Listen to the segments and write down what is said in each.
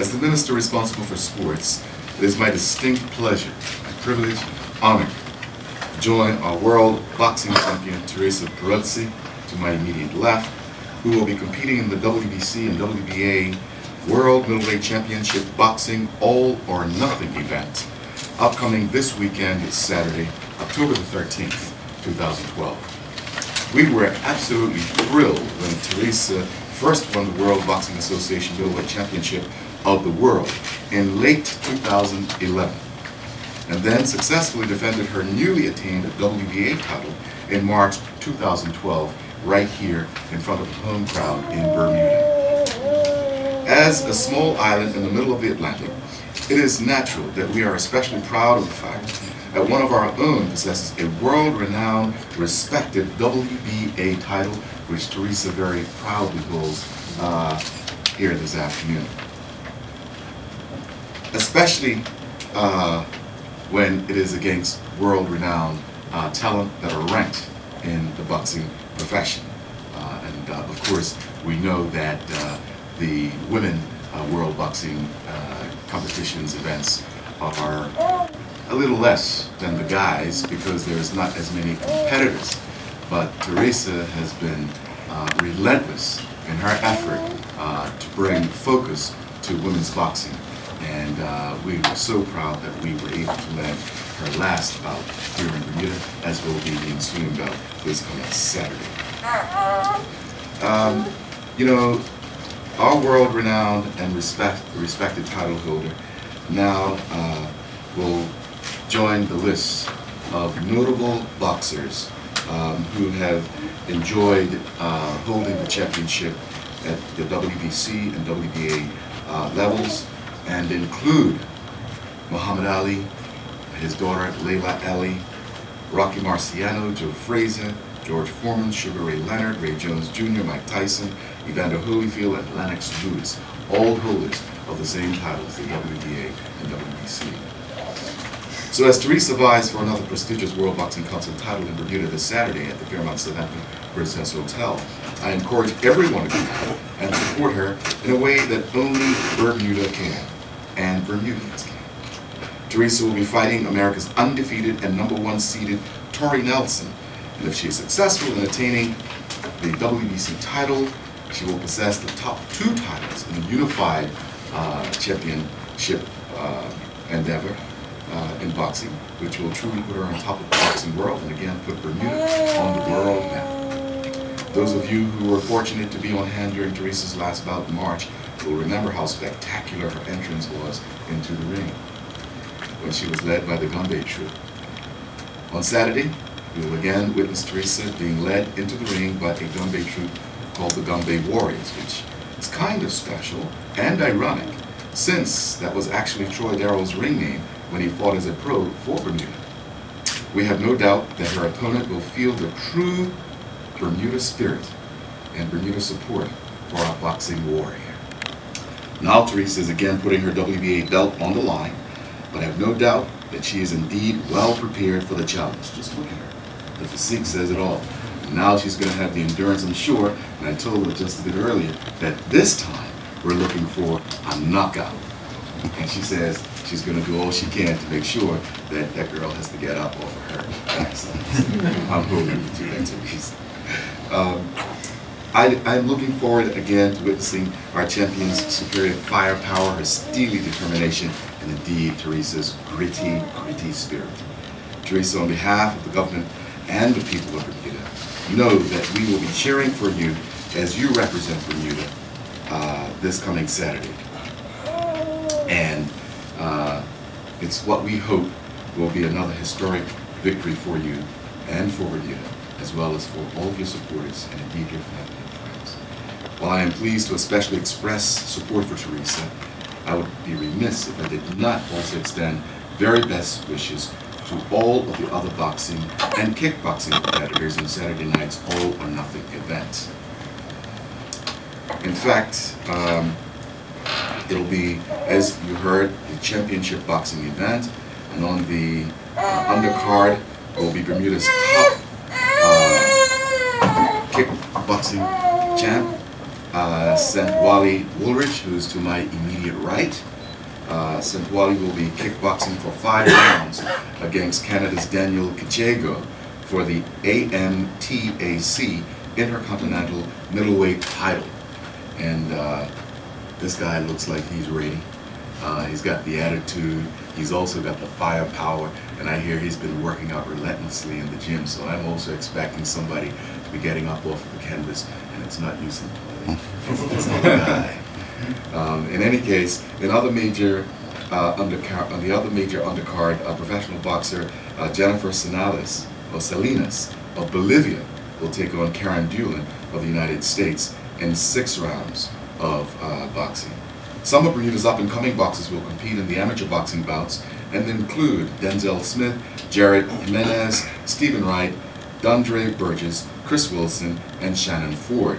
As the Minister responsible for sports, it is my distinct pleasure and privilege, honor, to join our world boxing champion, Perozzi, to my immediate left, who will be competing in the WBC and WBA World Middleweight Championship Boxing All or Nothing event, upcoming this weekend, is Saturday, October the 13th, 2012. We were absolutely thrilled when Teresa first won the World Boxing Association Middleweight Championship of the World in late 2011, and then successfully defended her newly attained WBA title in March 2012 right here in front of a home crowd in Bermuda. As a small island in the middle of the Atlantic, it is natural that we are especially proud of the fact that one of our own possesses a world-renowned, respected WBA title, which Teresa very proudly holds here this afternoon. Especially when it is against world-renowned talent that are ranked in the boxing profession. And of course, we know that the women world boxing competitions events are a little less than the guys because there's not as many competitors. But Teresa has been relentless in her effort to bring focus to women's boxing. And we were so proud that we were able to land her last bout here in Bermuda, as will be the ensuing bout this coming Saturday. You know, our world-renowned and respected title holder now will join the list of notable boxers who have enjoyed holding the championship at the WBC and WBA levels, and include Muhammad Ali, his daughter Layla Ali, Rocky Marciano, Joe Frazier, George Foreman, Sugar Ray Leonard, Ray Jones Jr., Mike Tyson, Evander Holyfield, and Lennox Lewis, all holders of the same titles, the WBA and WBC. So as Teresa vies for another prestigious World Boxing Council title in Bermuda this Saturday at the Fairmont Southampton Princess Hotel, I encourage everyone to come out and support her in a way that only Bermuda can, and Bermudians can. Teresa will be fighting America's undefeated and #1 seeded Tori Nelson, and if she is successful in attaining the WBC title, she will possess the top 2 titles in a unified championship endeavor in boxing, which will truly put her on top of the boxing world and again put Bermuda on the world map. Those of you who were fortunate to be on hand during Teresa's last bout in March will remember how spectacular her entrance was into the ring when she was led by the Gumbe Troop. On Saturday, we will again witness Teresa being led into the ring by a Gumbe Troop called the Gumbe Warriors, which is kind of special and ironic, since that was actually Troy Darrell's ring name when he fought as a pro for Bermuda. We have no doubt that her opponent will feel the true Bermuda spirit and Bermuda support for our boxing warrior. Now Teresa is again putting her WBA belt on the line, but I have no doubt that she is indeed well prepared for the challenge. Just look at her. The physique says it all. Now she's going to have the endurance, I'm sure, and I told her just a bit earlier that this time we're looking for a knockout. And she says she's going to do all she can to make sure that that girl has to get up off of her. I'm holding you to that, Teresa. I'm looking forward again to witnessing our champion's superior firepower, her steely determination, and indeed Teresa's gritty spirit. Teresa, on behalf of the government and the people of Bermuda, know that we will be cheering for you as you represent Bermuda this coming Saturday. And it's what we hope will be another historic victory for you and for Bermuda, as well as for all of your supporters and indeed your family and friends. While I am pleased to especially express support for Teresa, I would be remiss if I did not also extend very best wishes to all of the other boxing and kickboxing competitors in Saturday night's All or Nothing event. In fact, it'll be, as you heard, the championship boxing event, and on the undercard will be Bermuda's top kickboxing champ, Wally Woolridge, who's to my immediate right. Wally will be kickboxing for 5 rounds against Canada's Daniel Kichego for the AMTAC Intercontinental Middleweight title. And this guy looks like he's ready. He's got the attitude, he's also got the firepower, and I hear he's been working out relentlessly in the gym, so I'm also expecting somebody to be getting up off of the canvas, and it's not you, Wally. It's not the guy. In any case, in other major undercard, professional boxer Jennifer Salinas of Bolivia will take on Karen Dulin of the United States in 6 rounds of boxing. Some of Bermuda's up-and-coming boxers will compete in the amateur boxing bouts and include Denzel Smith, Jared Jimenez, Stephen Wright, Dondre Burgess, Chris Wilson, and Shannon Ford.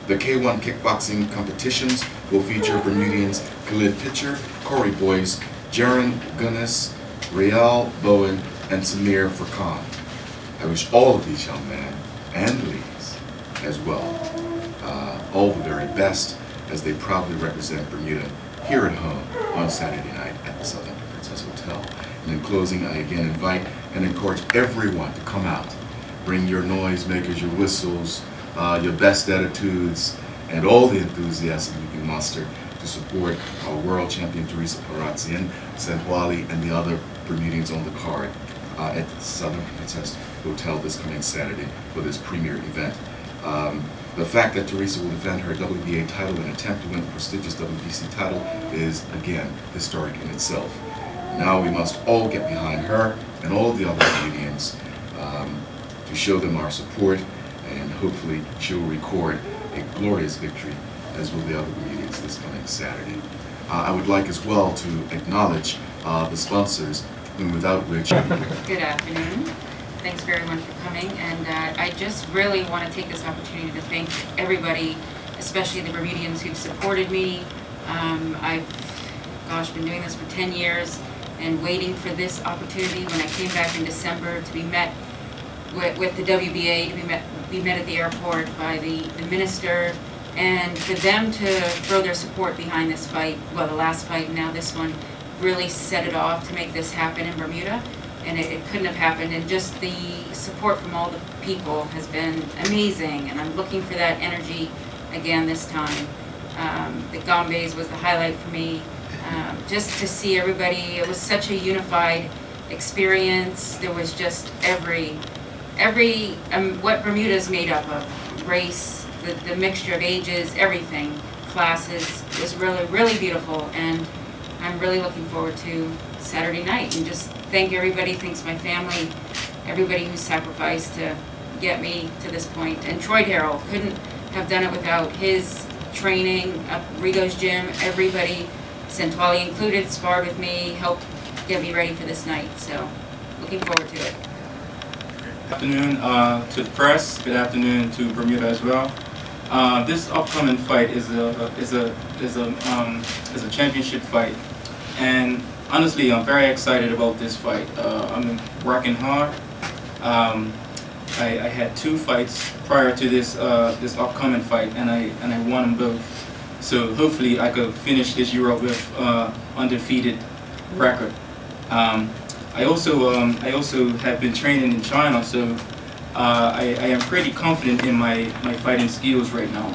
The K1 kickboxing competitions will feature Bermudians Khalid Pitcher, Corey Boyce, Jaron Gunness, Rial Bowen, and Samir Furkan. I wish all of these young men and ladies as well all the very best as they proudly represent Bermuda here at home on Saturday night at the Southern Princess Hotel. And in closing, I again invite and encourage everyone to come out. Bring your noisemakers, your whistles, your best attitudes, and all the enthusiasm you can muster to support our world champion Teresa Perozzi and Wally and the other Bermudians on the card at the Southern Princess Hotel this coming Saturday for this premier event. The fact that Teresa will defend her WBA title and attempt to win the prestigious WBC title is, again, historic in itself. Now we must all get behind her and all of the other Bermudians to show them our support, and hopefully she'll record a glorious victory, as will the other Bermudians this coming Saturday. I would like as well to acknowledge the sponsors, and without which... Good afternoon. Thanks for everyone for coming, and I just really want to take this opportunity to thank everybody, especially the Bermudians who've supported me. I've been doing this for 10 years and waiting for this opportunity. When I came back in December to be met with the WBA, to be met at the airport by the minister, and for them to throw their support behind this fight, well, the last fight and now this one, really set it off to make this happen in Bermuda. And it couldn't have happened, and just the support from all the people has been amazing, and I'm looking for that energy again this time. The Gombe's was the highlight for me. Just to see everybody, it was such a unified experience. There was just what Bermuda's made up of, race, the mixture of ages, everything, classes, was really, really beautiful, and I'm really looking forward to Saturday night, and just thank everybody, thanks my family, everybody who sacrificed to get me to this point. And Troy Darrell couldn't have done it without his training, Rigo's gym, everybody, Wally included, sparred with me, helped get me ready for this night. So looking forward to it. Good afternoon to the press. Good afternoon to Bermuda as well. This upcoming fight is a championship fight, and honestly, I'm very excited about this fight. I'm working hard. I had 2 fights prior to this upcoming fight, and I won them both. So hopefully, I could finish this year with undefeated record. I also have been training in China, so I am pretty confident in my fighting skills right now.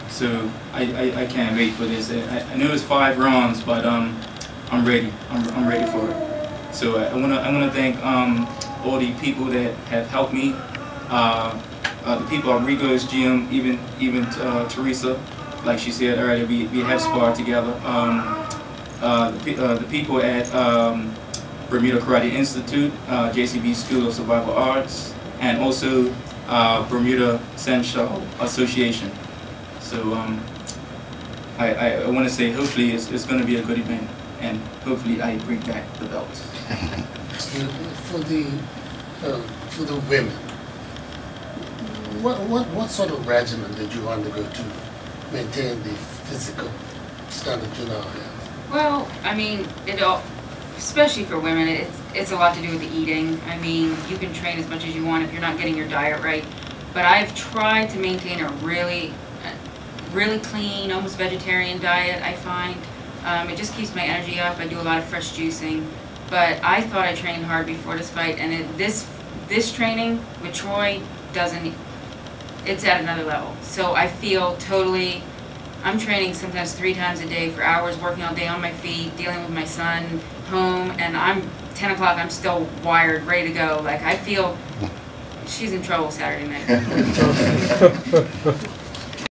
So I can't wait for this. I know it's 5 rounds, but I'm ready. I'm ready for it. So I wanna thank all the people that have helped me. The people at Rigo's gym, even Teresa, like she said earlier, we have sparred together. The people at Bermuda Karate Institute, JCB School of Survival Arts, and also Bermuda Sensual Association. So I want to say hopefully it's going to be a good event, and hopefully I bring back the belts. For the women, what sort of regimen did you undergo to maintain the physical standard you now have? Well, I mean, especially for women, it's a lot to do with the eating. I mean, you can train as much as you want if you're not getting your diet right, but I've tried to maintain a really really clean, almost vegetarian diet, I find. It just keeps my energy up. I do a lot of fresh juicing. But I thought I trained hard before this fight, and this training with Troy it's at another level. So I feel totally, I'm training sometimes 3 times a day for hours, working all day on my feet, dealing with my son, home, and I'm 10 o'clock, I'm still wired, ready to go. Like, I feel she's in trouble Saturday night.